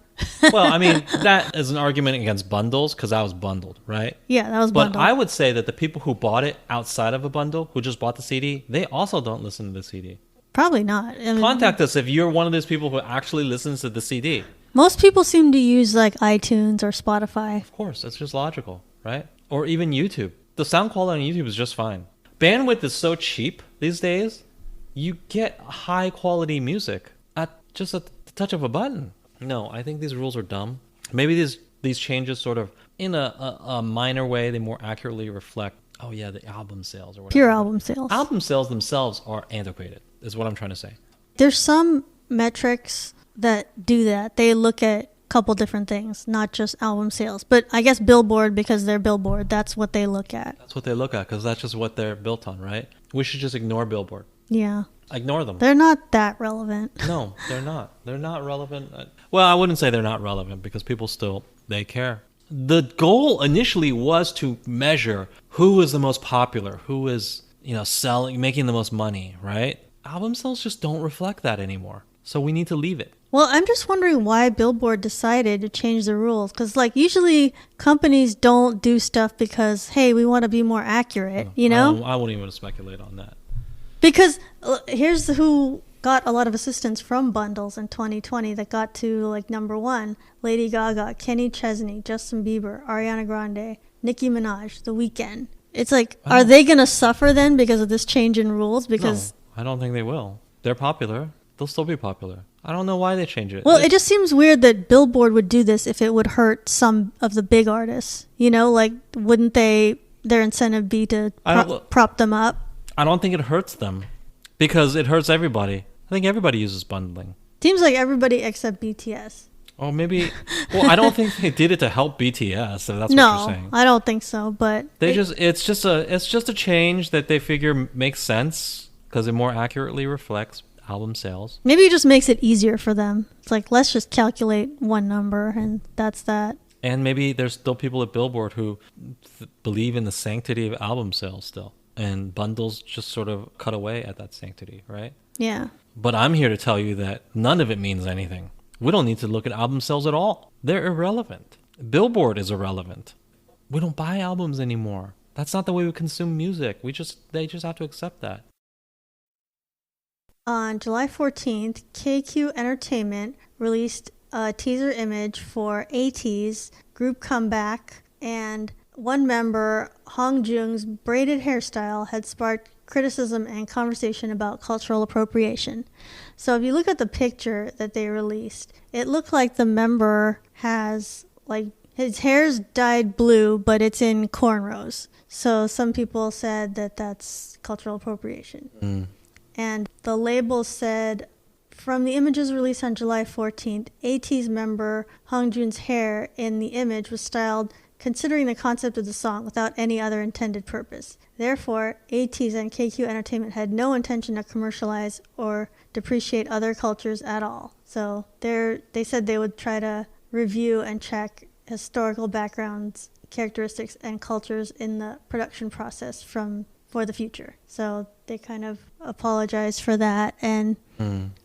Well, I mean, that is an argument against bundles because that was bundled, right? Yeah, that was bundled. But I would say that the people who bought it outside of a bundle, who just bought the CD, they also don't listen to the CD. Probably not. I mean, contact us if you're one of those people who actually listens to the CD. Most people seem to use like iTunes or Spotify. Of course, it's just logical, right? Or even YouTube. The sound quality on YouTube is just fine. Bandwidth is so cheap these days. You get high quality music at the touch of a button. No, I think these rules are dumb. Maybe these changes sort of in a minor way, they more accurately reflect, the album sales or whatever. Pure album sales. Album sales themselves are antiquated, is what I'm trying to say. There's some metrics that do that. They look at a couple different things, not just album sales. But I guess Billboard, because they're Billboard, that's what they look at. That's what they look at, because that's just what they're built on, right? We should just ignore Billboard. Yeah. Ignore them. They're not that relevant. No, they're not. They're not relevant. Well, I wouldn't say they're not relevant, because people still, they care. The goal initially was to measure who is the most popular, who is, selling, making the most money, right? Album sales just don't reflect that anymore. So we need to leave it. Well, I'm just wondering why Billboard decided to change the rules. Because, usually companies don't do stuff because, hey, we want to be more accurate, I wouldn't even speculate on that. Because here's who got a lot of assistance from bundles in 2020 that got to, number 1. Lady Gaga, Kenny Chesney, Justin Bieber, Ariana Grande, Nicki Minaj, The Weeknd. It's like, are they going to suffer then because of this change in rules? Because no, I don't think they will. They're popular. They'll still be popular. I don't know why they change it. Well, it just seems weird that Billboard would do this if it would hurt some of the big artists. Wouldn't their incentive be to prop them up? I don't think it hurts them because it hurts everybody. I think everybody uses bundling. Seems like everybody except BTS. Oh, maybe. Well, I don't think they did it to help BTS. If that's what you're saying. No, I don't think so. But it's just a change that they figure makes sense because it more accurately reflects album sales. Maybe it just makes it easier for them. It's like, let's just calculate one number and that's that. And maybe there's still people at Billboard who believe in the sanctity of album sales still. And bundles just sort of cut away at that sanctity, right? Yeah. But I'm here to tell you that none of it means anything. We don't need to look at album sales at all. They're irrelevant. Billboard is irrelevant. We don't buy albums anymore. That's not the way we consume music. They just have to accept that. On July 14th, KQ Entertainment released a teaser image for Ateez group comeback, and one member, Hongjoong's braided hairstyle had sparked criticism and conversation about cultural appropriation. So if you look at the picture that they released, it looked like the member has, like, his hair's dyed blue, but it's in cornrows. So some people said that that's cultural appropriation. And the label said, from the images released on July 14th, Ateez member Hongjoong's hair in the image was styled considering the concept of the song without any other intended purpose. Therefore, Ateez and KQ Entertainment had no intention to commercialize or depreciate other cultures at all. So they said they would try to review and check historical backgrounds, characteristics, and cultures in the production process for the future. So they kind of apologized for that, and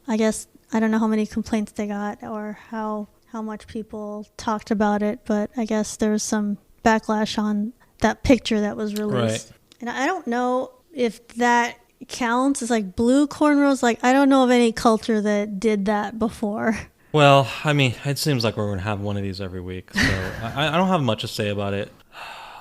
I guess I don't know how many complaints they got or how much people talked about it, but I guess there was some backlash on that picture that was released. Right. And I don't know if that counts as like blue cornrows. Like, I don't know of any culture that did that before. Well, I mean, it seems like we're going to have one of these every week, so I don't have much to say about it.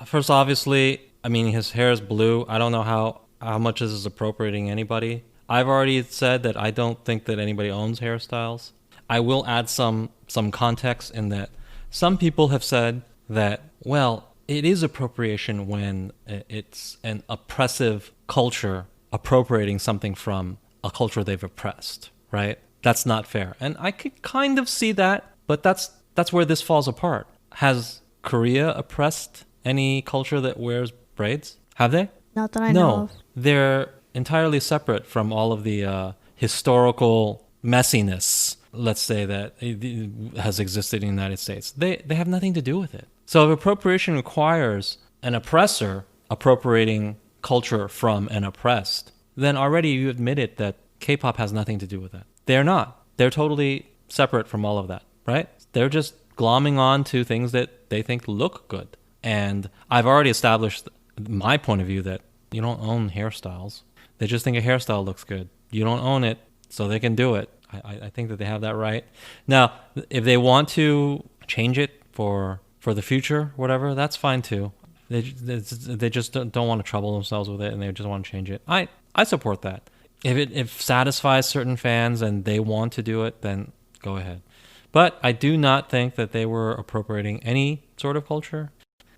First, obviously, I mean, his hair is blue. I don't know how much this is appropriating anybody. I've already said that I don't think that anybody owns hairstyles. I will add some context in that some people have said that, well, it is appropriation when it's an oppressive culture appropriating something from a culture they've oppressed, right? That's not fair. And I could kind of see that, but that's where this falls apart. Has Korea oppressed any culture that wears braids? Have they? Not that I know of. No, they're entirely separate from all of the historical messiness, let's say, that has existed in the United States. They have nothing to do with it. So if appropriation requires an oppressor appropriating culture from an oppressed, then already you admitted that K-pop has nothing to do with that. They're not. They're totally separate from all of that, right? They're just glomming on to things that they think look good. And I've already established my point of view that you don't own hairstyles. They just think a hairstyle looks good. You don't own it, so they can do it. I think that they have that right. Now, if they want to change it for the future, whatever, that's fine too. They just don't want to trouble themselves with it, and they just want to change it. I support that. If it satisfies certain fans and they want to do it, then go ahead. But I do not think that they were appropriating any sort of culture.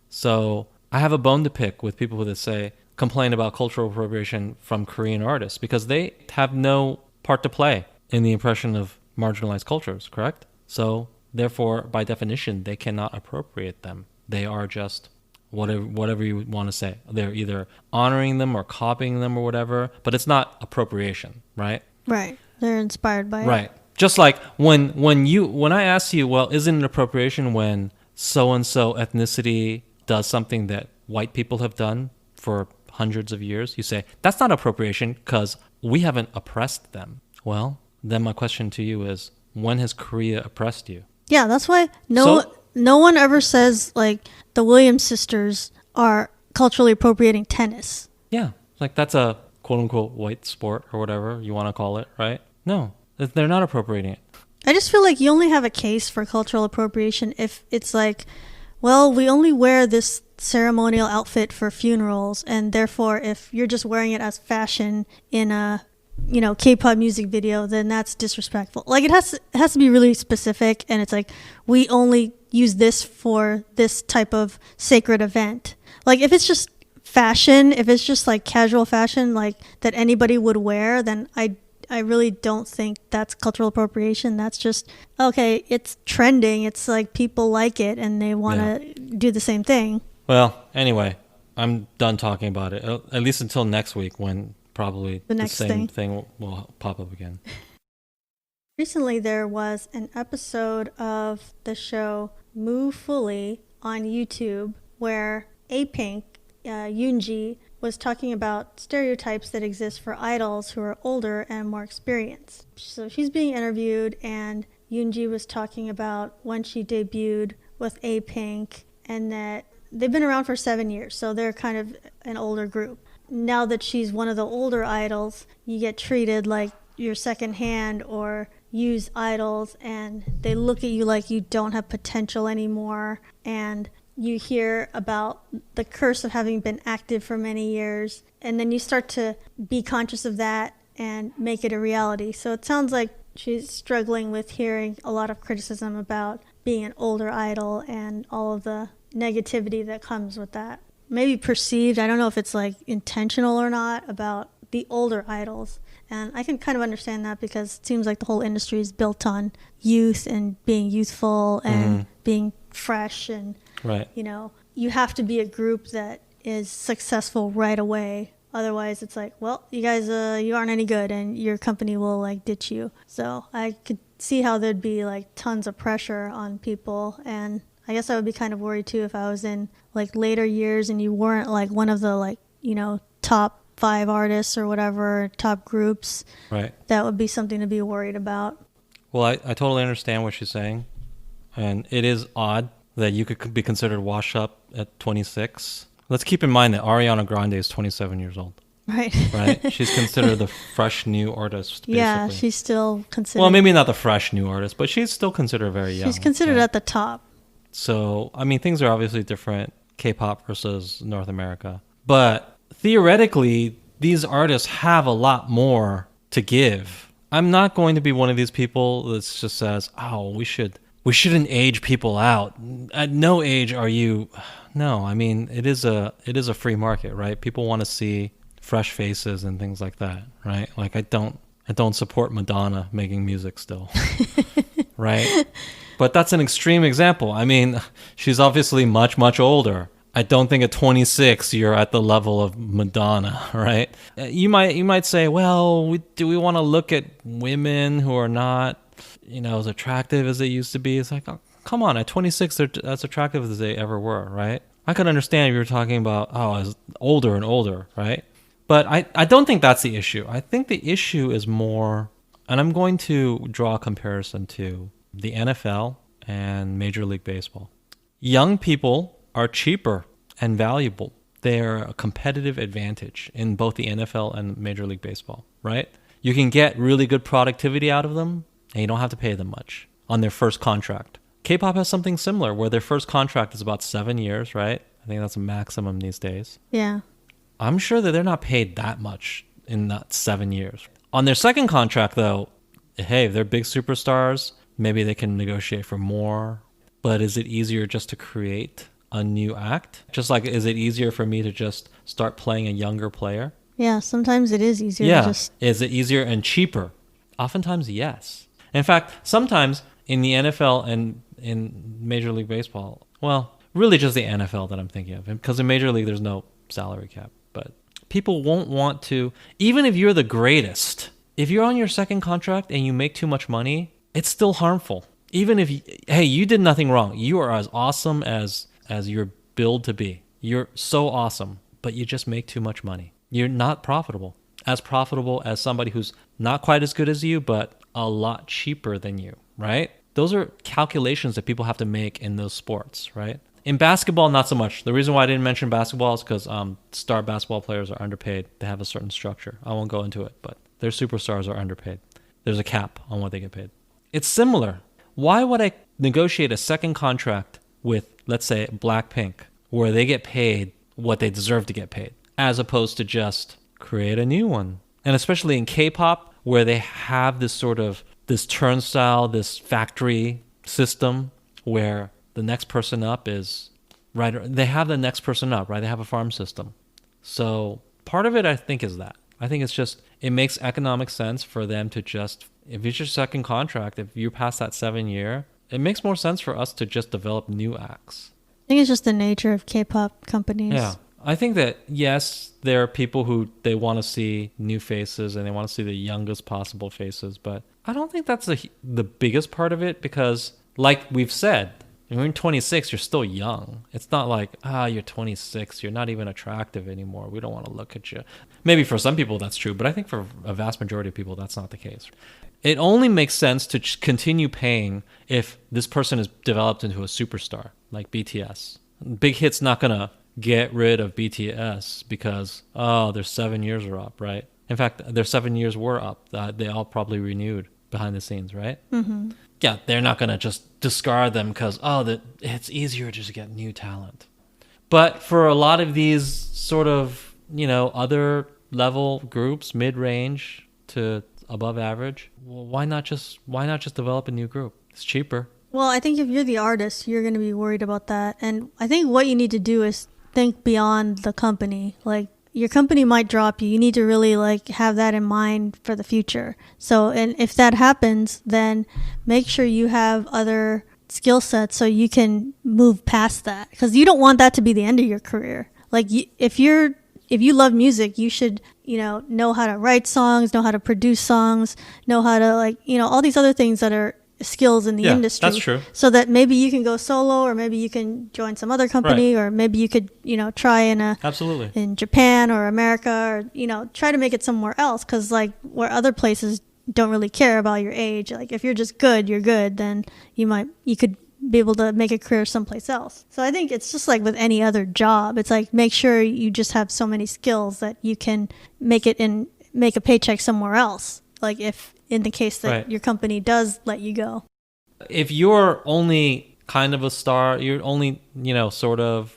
So I have a bone to pick with people that complain about cultural appropriation from Korean artists, because they have no part to play in the impression of marginalized cultures, correct? So therefore, by definition, they cannot appropriate them. They are just whatever you want to say. They're either honoring them or copying them or whatever, but it's not appropriation, right? Right. They're inspired by it. Right. Just like when I ask you, well, isn't it appropriation when so-and-so ethnicity does something that white people have done for hundreds of years? You say, that's not appropriation because we haven't oppressed them. Well, then my question to you is, when has Korea oppressed you? Yeah, that's why no one ever says, like, the Williams sisters are culturally appropriating tennis. Yeah, like that's a quote-unquote white sport or whatever you want to call it, right? No, they're not appropriating it. I just feel like you only have a case for cultural appropriation if it's like, well, we only wear this ceremonial outfit for funerals, and therefore if you're just wearing it as fashion in a K-pop music video, then that's disrespectful. Like, it has to be really specific, and it's like, we only use this for this type of sacred event. Like, if it's just fashion, if it's just like casual fashion, like that anybody would wear, then I really don't think that's cultural appropriation. That's just, okay, it's trending. It's like people like it and they want to do the same thing. Well, anyway, I'm done talking about it, at least until next week, when probably the same thing will pop up again. Recently, there was an episode of the show Move Fully on YouTube where A-Pink, Yoonji, was talking about stereotypes that exist for idols who are older and more experienced. So she's being interviewed, and Yoonji was talking about when she debuted with A-Pink, and that they've been around for 7 years, so they're kind of an older group. Now that she's one of the older idols, you get treated like your second hand or use idols, and they look at you like you don't have potential anymore, and you hear about the curse of having been active for many years, and then you start to be conscious of that and make it a reality. So it sounds like she's struggling with hearing a lot of criticism about being an older idol and all of the negativity that comes with that. Maybe perceived, I don't know if it's like intentional or not, about the older idols. And I can kind of understand that because it seems like the whole industry is built on youth and being youthful and being fresh, and Right. you know, you have to be a group that is successful right away. Otherwise, it's like, well, you guys, you aren't any good, and your company will like ditch you. So I could see how there'd be like tons of pressure on people, and I guess I would be kind of worried too if I was in like later years and you weren't like one of the like, you know, top 5 artists or whatever, top groups. Right. That would be something to be worried about. Well, I totally understand what she's saying, and it is odd that you could be considered wash up at 26. Let's keep in mind that Ariana Grande is 27 years old. Right. Right? She's considered the fresh new artist, basically. Yeah, she's still considered. Well, maybe not the fresh new artist, but she's still considered very young. She's considered right? at the top. So, I mean, things are obviously different, K-pop versus North America. But theoretically, these artists have a lot more to give. I'm not going to be one of these people that just says, oh, we shouldn't age people out. At no age are you... No, I mean, it is a free market, right? People want to see fresh faces and things like that, right? Like I don't support Madonna making music still, right? But that's an extreme example. I mean, she's obviously much, much older. I don't think at 26 you're at the level of Madonna, right? You might say, well, do we want to look at women who are not, you know, as attractive as they used to be? It's like, oh, come on, at 26 they're as attractive as they ever were, right? I could understand if you were talking about, as older and older, right? But I don't think that's the issue. I think the issue is more, and I'm going to draw a comparison to the NFL and Major League Baseball. Young people are cheaper and valuable. They're a competitive advantage in both the NFL and Major League Baseball, right? You can get really good productivity out of them, and you don't have to pay them much on their first contract. K-pop has something similar where their first contract is about 7 years, right? I think that's a maximum these days. Yeah. I'm sure that they're not paid that much in that 7 years. On their second contract, though, hey, if they're big superstars, maybe they can negotiate for more. But is it easier just to create a new act? Just like, is it easier for me to just start playing a younger player? Yeah, sometimes it is easier Yeah. to just... Is it easier and cheaper? Oftentimes, yes. In fact, sometimes in the NFL and in Major League Baseball, well, really just the NFL that I'm thinking of. Because in Major League, there's no salary cap. But people won't want to, even if you're the greatest, if you're on your second contract and you make too much money, it's still harmful. Even if, you did nothing wrong. You are as awesome as you're billed to be. You're so awesome, but you just make too much money. You're not profitable. As profitable as somebody who's not quite as good as you, but a lot cheaper than you, right? Those are calculations that people have to make in those sports, right? In basketball, not so much. The reason why I didn't mention basketball is because star basketball players are underpaid. They have a certain structure. I won't go into it, but their superstars are underpaid. There's a cap on what they get paid. It's similar. Why would I negotiate a second contract with, let's say, Blackpink, where they get paid what they deserve to get paid, as opposed to just create a new one? And especially in K-pop, where they have this sort of, this turnstile, this factory system where the next person up is, right, they have the next person up, right? They have a farm system. So part of it, I think, is that. I think it's just, it makes economic sense for them to just, if it's your second contract, if you're past that 7 year, it makes more sense for us to just develop new acts. I think it's just the nature of K-pop companies. Yeah. I think that, yes, there are people who they want to see new faces and they want to see the youngest possible faces, but I don't think that's the biggest part of it because, like we've said, when you're 26, you're still young. It's not like, you're 26, you're not even attractive anymore. We don't want to look at you. Maybe for some people that's true, but I think for a vast majority of people, that's not the case. It only makes sense to continue paying if this person is developed into a superstar, like BTS. Big Hit's not going to get rid of BTS because, their 7 years are up, right? In fact, their 7 years were up. They all probably renewed behind the scenes, right? Mm-hmm. Yeah, they're not going to just discard them because, it's easier just to get new talent. But for a lot of these sort of, other level groups, mid-range to above average, well, why not just develop a new group? It's cheaper. Well, I think if you're the artist, you're going to be worried about that. And I think what you need to do is think beyond the company. Like, your company might drop you. You need to really have that in mind for the future. So, and if that happens, then make sure you have other skill sets so you can move past that. Because you don't want that to be the end of your career. Like, if you love music, you should, know how to write songs, know how to produce songs, know how to all these other things that are skills in the industry. That's true. So that maybe you can go solo, or maybe you can join some other company, or maybe you could, try Absolutely. in Japan or America, or, try to make it somewhere else. Cause where other places don't really care about your age, if you're just good, you're good, then you could be able to make a career someplace else. So I think it's just like with any other job. It's make sure you just have so many skills that you can make it and make a paycheck somewhere else. If in the case that your company does let you go. If you're only kind of a star, you're only, sort of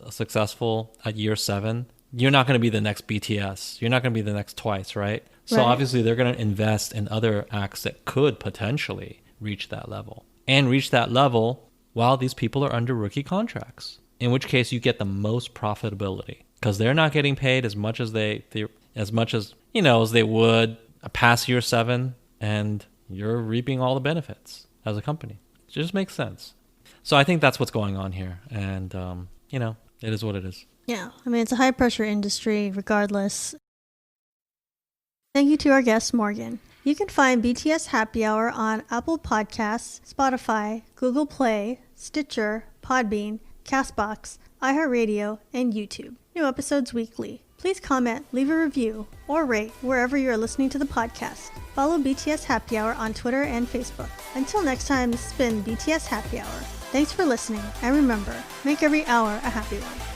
successful at year 7, you're not going to be the next BTS. You're not going to be the next Twice, right? So obviously they're going to invest in other acts that could potentially reach that level. And reach that level while these people are under rookie contracts. In which case you get the most profitability. Because they're not getting paid as much as as they would past year 7, and you're reaping all the benefits as a company. It just makes sense. So I think that's what's going on here, and it is what it is. Yeah, it's a high pressure industry regardless. Thank you to our guest Morgan. You can find BTS Happy Hour on Apple Podcasts, Spotify, Google Play, Stitcher, Podbean, Castbox, iHeartRadio, and YouTube. New episodes weekly. Please comment, leave a review, or rate wherever you are listening to the podcast. Follow BTS Happy Hour on Twitter and Facebook. Until next time, this has been BTS Happy Hour. Thanks for listening, and remember, make every hour a happy one.